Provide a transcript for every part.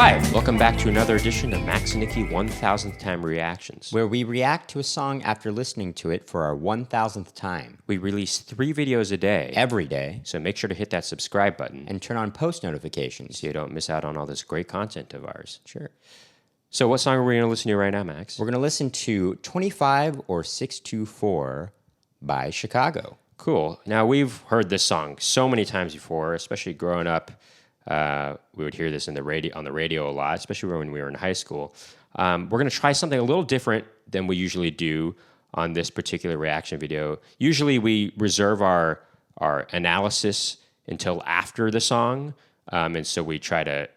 Hi, welcome back to another edition of Max and Nicky 1000th Time Reactions, where we react to a song after listening to it for our 1000th time. We release 3 videos a day. Every day. So make sure to hit that subscribe button. And turn on post notifications. So you don't miss out on all this great content of ours. Sure. So what song are we going to listen to right now, Max? We're going to listen to 25 or 624 by Chicago. Cool. Now, we've heard this song so many times before, especially growing up. We would hear this on the radio a lot, especially when we were in high school. We're going to try something a little different than we usually do on this particular reaction video. Usually we reserve our analysis until after the song, and so we try to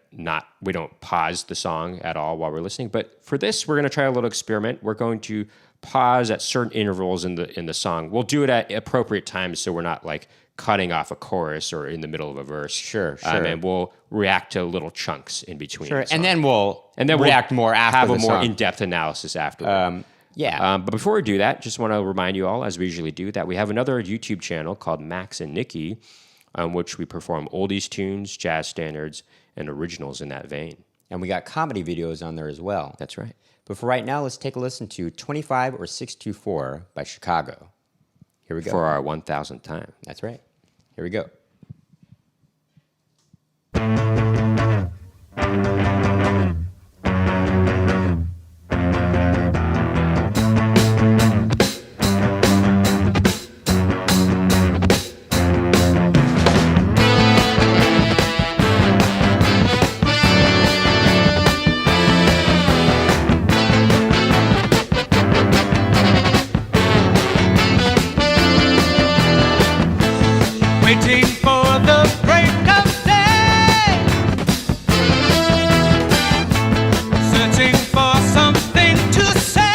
we don't pause the song at all while we're listening. But for this, we're going to try a little experiment. We're going to pause at certain intervals in the song. We'll do it at appropriate times so we're not like cutting off a chorus or in the middle of a verse. Sure. And we'll react to little chunks in between. Sure, and then we'll react more after have the a more song. in-depth analysis afterward. But before we do that, just want to remind you all, as we usually do, that we have another YouTube channel called Max and Nicky, on which we perform oldies tunes, jazz standards, and originals in that vein. And we got comedy videos on there as well. That's right. But for right now, let's take a listen to 25 or 624 by Chicago. Here we go. For our 1000th time. That's right. Here we go. Waiting for the break of day, searching for something to say,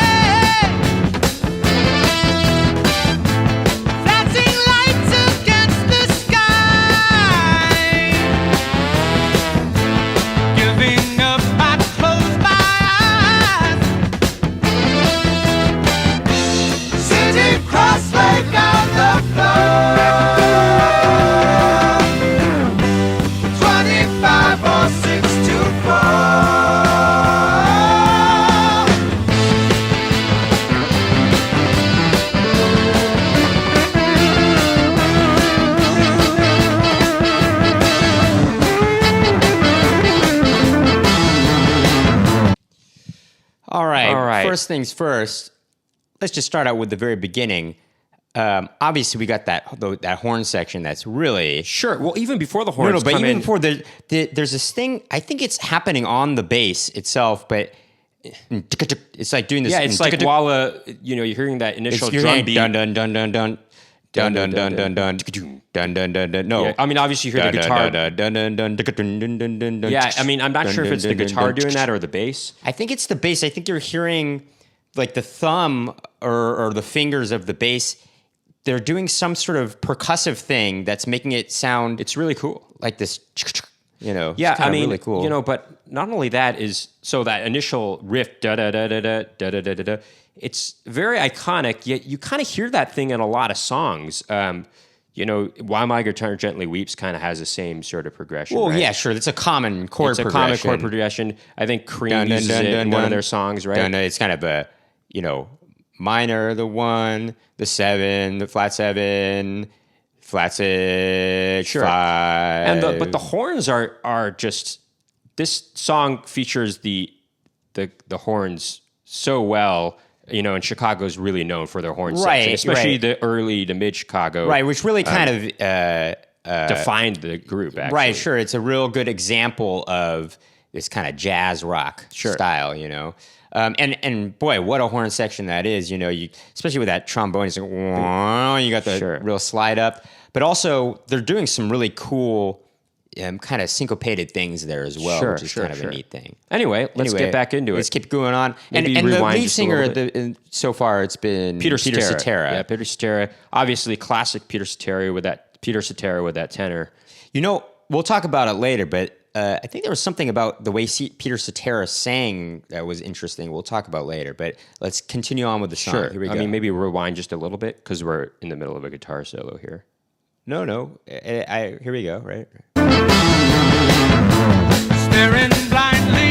flashing lights against the sky, giving up, I close my eyes, sitting cross-legged on the floor. All right. First things first, let's just start out with the very beginning. Obviously, we got that horn section that's really... Sure. Well, even before the horns but come even in, before, there's this thing, I think it's happening on the bass itself, but it's like doing this... Yeah, it's like while, you're hearing that initial drum beat. Dun, dun, dun, dun, dun. Dun dun dun dun dun dun dun dun dun. No, yeah, I mean obviously you hear the guitar. Yeah, I mean I'm not sure if it's the guitar doing that or the bass. I think it's the bass. I think you're hearing like the thumb or the fingers of the bass. They're doing some sort of percussive thing that's making it sound. It's really cool, like this. Yeah, I mean, really cool. But not only that is so that initial riff da da da da da da da da da. It's very iconic, yet you kind of hear that thing in a lot of songs. Why My Guitar Gently Weeps kind of has the same sort of progression. Oh, right? Yeah, sure. It's a common chord progression. It's a common chord progression. I think Cream uses it in one of their songs, right? It's kind of a, minor, the 1, the 7, the flat 7, flat 6, sure. 5. But the horns are just, this song features the horns so well. And Chicago's really known for their horn section, especially the early to mid Chicago. Right, which really kind of defined the group, actually. Right, sure. It's a real good example of this kind of jazz rock style, And boy, what a horn section that is, especially with that trombone. It's like, you got the real slide up. But also, they're doing some really cool kind of syncopated things there as well, which is kind of a neat thing. Anyway, let's get back into it. Let's keep going on. And the lead singer so far, it's been Peter Cetera. Yeah, Peter Cetera. Obviously, classic Peter Cetera with that tenor. We'll talk about it later, but I think there was something about the way Peter Cetera sang that was interesting. We'll talk about later, but let's continue on with the song. Sure. Here we go. I mean, maybe rewind just a little bit because we're in the middle of a guitar solo here. No. Here we go, right? Staring blindly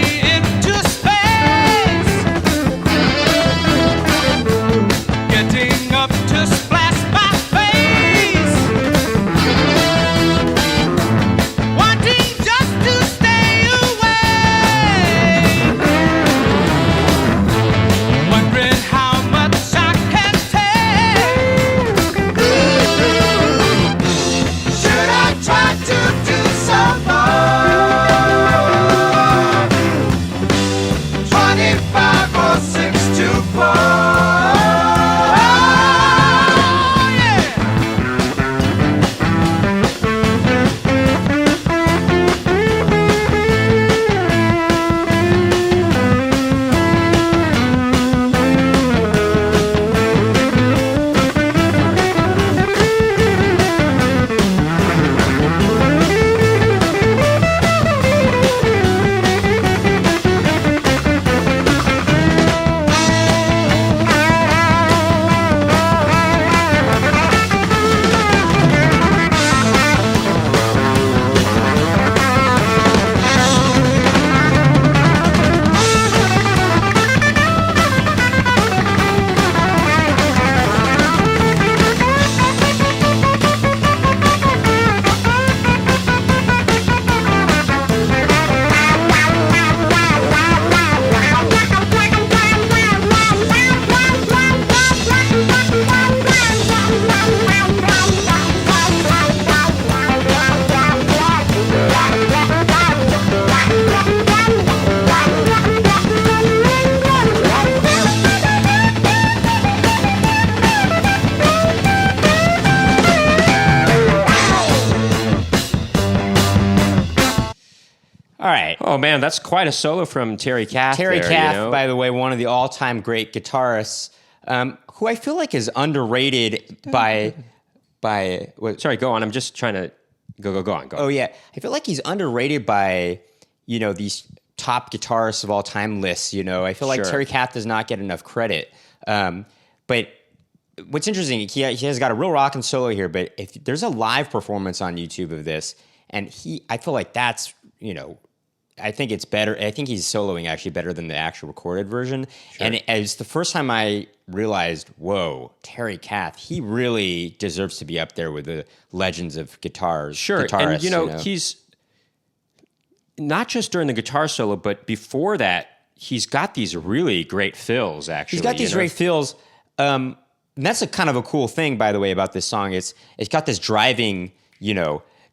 right. Oh man, that's quite a solo from Terry Kath. Terry there, Kath, you know? by the way, one of the all-time great guitarists, who I feel like is underrated by what, Sorry, go on. I'm just trying to go on. oh yeah, I feel like he's underrated by these top guitarists of all time lists. I feel like Sure. Terry Kath does not get enough credit. But what's interesting, he has got a real rockin' solo here. But if there's a live performance on YouTube of this, and I feel like that's I think it's better. I think he's soloing actually better than the actual recorded version. Sure. And it's the first time I realized, whoa, Terry Kath, he really deserves to be up there with the legends of guitars. Sure, guitarists, and he's not just during the guitar solo, but before that, he's got these really great fills. Actually, he's got these great fills. And that's a kind of a cool thing, by the way, about this song. It's got this driving,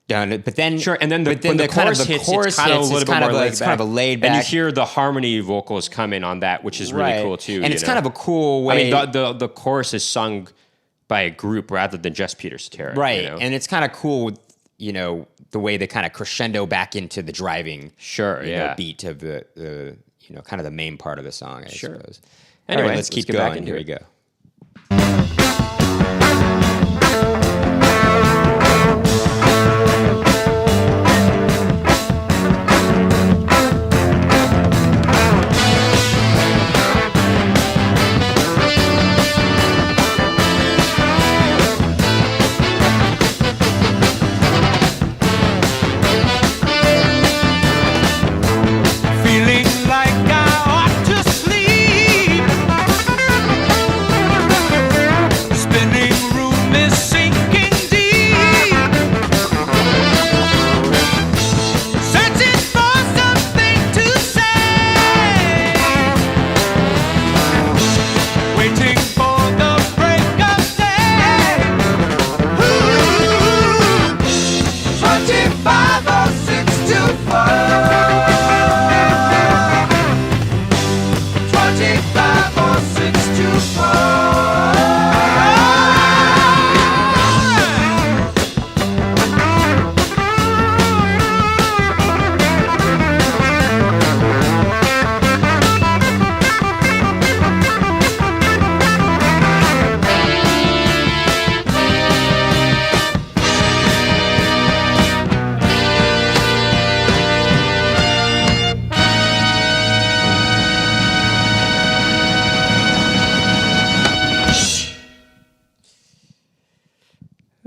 done, but then Sure, and then when the chorus hits, it's kind of a little bit more laid back. It's kind of a laid back. And you hear the harmony vocals come in on that, which is really cool too. And it's kind of a cool way. I mean, the chorus is sung by a group rather than just Peter Cetera. Right, and it's kind of cool, the way they kind of crescendo back into the driving beat of the kind of the main part of the song, I suppose. Anyway, All right, let's keep get going. back into Here we it. go. Feeling like I ought to sleep. Spinning room is sinking deep. Searching for something to say. Waiting for the break of day. Ooh, 250624. 250624.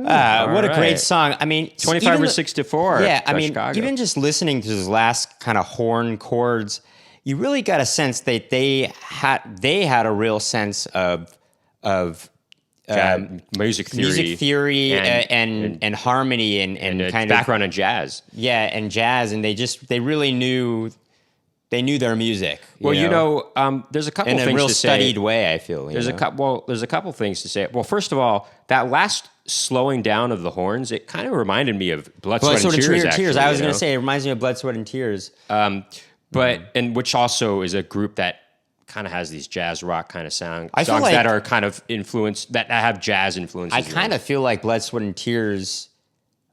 What a All great right. song. I mean, 25 even or the- 64. Yeah, I by mean, Chicago. even just listening to those last kind of horn chords, you really got a sense that they had a real sense of music theory, music theory and- and harmony and and kind background in jazz. and jazz, and they really knew their music. Well, there's a couple in things a real to say. studied way. I feel There's a couple things to say. Well, first of all, that last slowing down of the horns, it kind of reminded me of Blood, Sweat, and Tears. Actually, I was going to say it reminds me of Blood, Sweat, and Tears. And which also is a group that kind of has these jazz rock kind of songs I feel like- that are kind of influenced, that have jazz influences. I kind of feel like Blood, Sweat, and Tears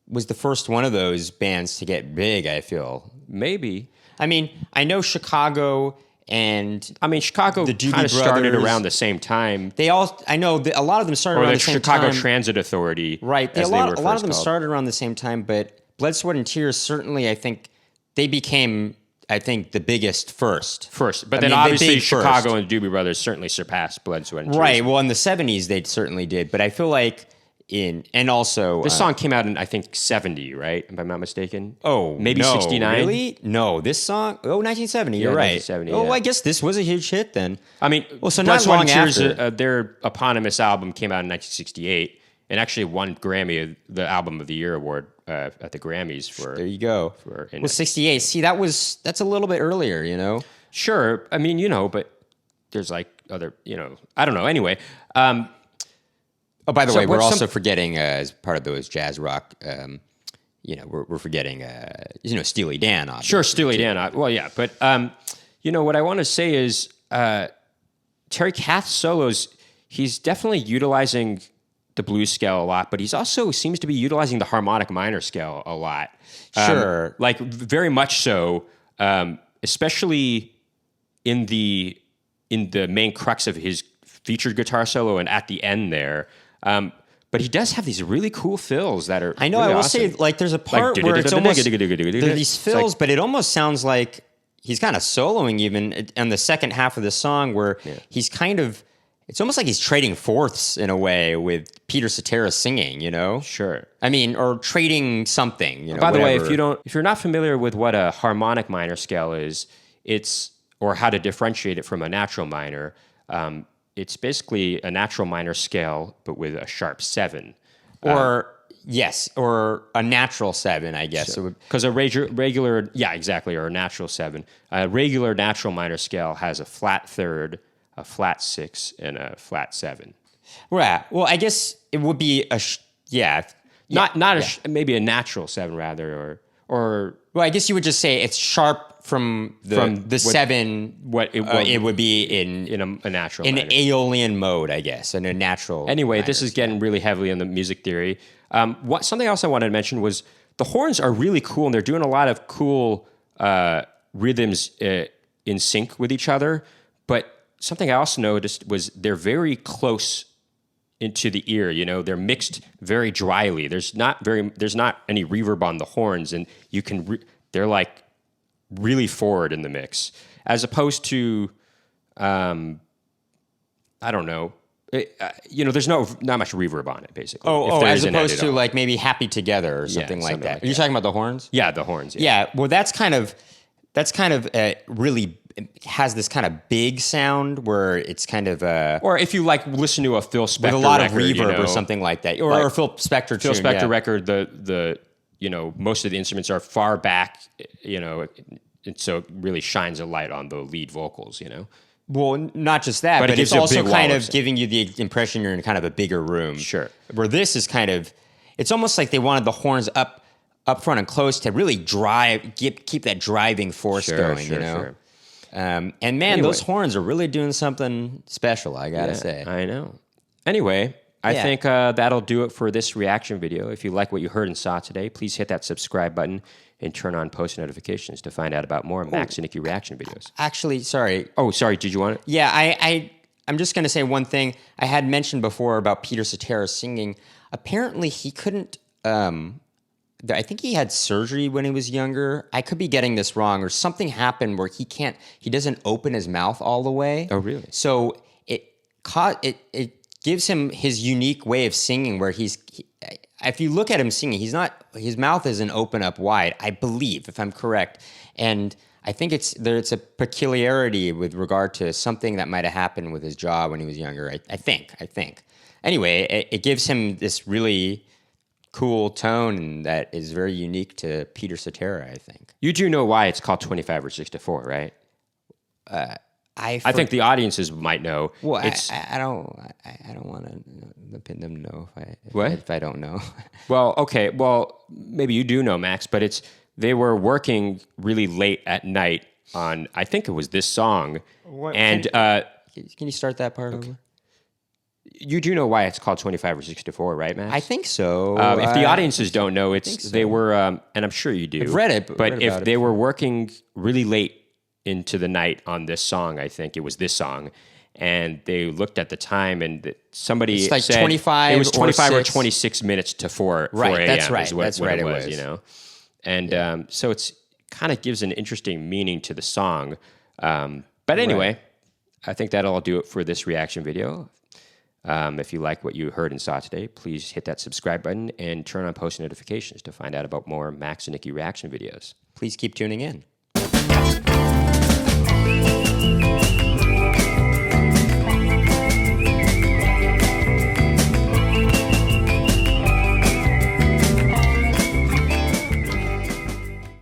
was the first one of those bands to get big. I feel. maybe. I mean, I know Chicago and Chicago The Doobie kind of started Brothers. around the same time. they all. I know a lot of them started Or around the the same Chicago time. Transit Authority. Right. as A they lot were of first them called. started around the same time, but Blood, Sweat, and Tears certainly, I think, they became, the biggest first. But I then mean, obviously big first. Chicago and Doobie Brothers certainly surpassed Blood, Sweat, and Tears. Right. Well, in the 70s, they certainly did. But I feel like and also... This song came out in, I think, 70, right? If I'm not mistaken. Oh, maybe no, 69? Really? No, this song... Oh, 1970. You're right. 1970, Oh, yeah. I guess this was a huge hit then. I mean, Well, so Blood, not Sweat, long and Tears, after. their eponymous album came out in 1968 and actually won Grammy, the Album of the Year award at the Grammys for... There you go. in Well, 68. See, that's a little bit earlier, Sure. I mean, but there's like other, I don't know. Anyway, Oh, by the So way, we're what's also forgetting as part of those jazz rock. We're forgetting. Steely Dan. Obviously. sure, Steely Dan. Well, yeah. But, what I want to say is Terry Kath's solos, he's definitely utilizing the blues scale a lot, but he's also seems to be utilizing the harmonic minor scale a lot. Sure. Like very much so. especially in the main crux of his featured guitar solo and at the end there. But he does have these really cool fills that are. I know. really I will awesome. say, like, there's a part where it's almost there are these fills, like, but it almost sounds like he's kind of soloing even in the second half of the song, where he's kind of. It's almost like he's trading fourths in a way with Peter Cetera singing. You know. Sure. I mean, or trading something. You know. By the way, whatever. if you're not familiar with what a harmonic minor scale is, or how to differentiate it from a natural minor, it's basically a natural minor scale, but with a sharp 7. Or a natural 7, I guess. Because a regular, or a natural 7. A regular natural minor scale has a flat third, a flat 6, and a flat 7. Right. Well, I guess it would be Maybe a natural 7 rather, or well, I guess you would just say it's sharp from the 7. What it would be in a natural in minor. Aeolian mode, I guess, in a natural. Anyway, minor this is getting scale. really heavily in the music theory. Something else I wanted to mention was the horns are really cool, and they're doing a lot of cool rhythms in sync with each other. But something I also noticed was they're very close into the ear. You know, they're mixed very dryly. There's not any reverb on the horns, and you can they're like really forward in the mix, as opposed to I don't know. There's not much reverb on it, basically. As opposed to like maybe Happy Together or something like that. Are you talking about the horns? Yeah, the horns. Yeah. Well, that's kind of really has this kind of big sound where it's kind of or if you like listen to a Phil Spector with a lot record, of reverb or something like that, or a Phil Spector tune, Spector record, the most of the instruments are far back, and so it really shines a light on the lead vocals, Well, not just that, but it's also kind of giving you the impression you're in kind of a bigger room. Sure. Where this is kind of, it's almost like they wanted the horns up front and close to really keep that driving force going, Sure. And man, anyway, those horns are really doing something special, I gotta say. I know. Anyway, I think that'll do it for this reaction video. If you like what you heard and saw today, please hit that subscribe button and turn on post notifications to find out about more Max and Nicky reaction videos. Actually, sorry. Oh, sorry. Did you want it? Yeah, I'm just going to say one thing. I had mentioned before about Peter Cetera singing. Apparently, he couldn't. I think he had surgery when he was younger. I could be getting this wrong, or something happened where he doesn't open his mouth all the way. Oh, really? So it gives him his unique way of singing, where if you look at him singing, his mouth isn't open up wide, I believe, if I'm correct. And I think it's a peculiarity with regard to something that might have happened with his jaw when he was younger. I think. Anyway, it gives him this really cool tone that is very unique to Peter Cetera, I think. You do know why it's called 25 or 64, right? I think the audiences might know. Well, I don't want to them know if I don't know. Well, okay. Well, maybe you do know, Max, but they were working really late at night on, I think it was this song. Can you start that part over? You do know why it's called 25 or 64, right, Max? I think so. If the audiences don't know, so. They were, and I'm sure you do. I've read it. But if they were working really late into the night on this song, I think it was this song, and they looked at the time, and somebody it's like said 25 it was 25 or 6. 26 minutes to 4 Right, a.m. that's right. Is what, that's what right. it was, And so it's kind of gives an interesting meaning to the song. But anyway, I think that'll do it for this reaction video. If you like what you heard and saw today, please hit that subscribe button and turn on post notifications to find out about more Max and Nicky reaction videos. Please keep tuning in.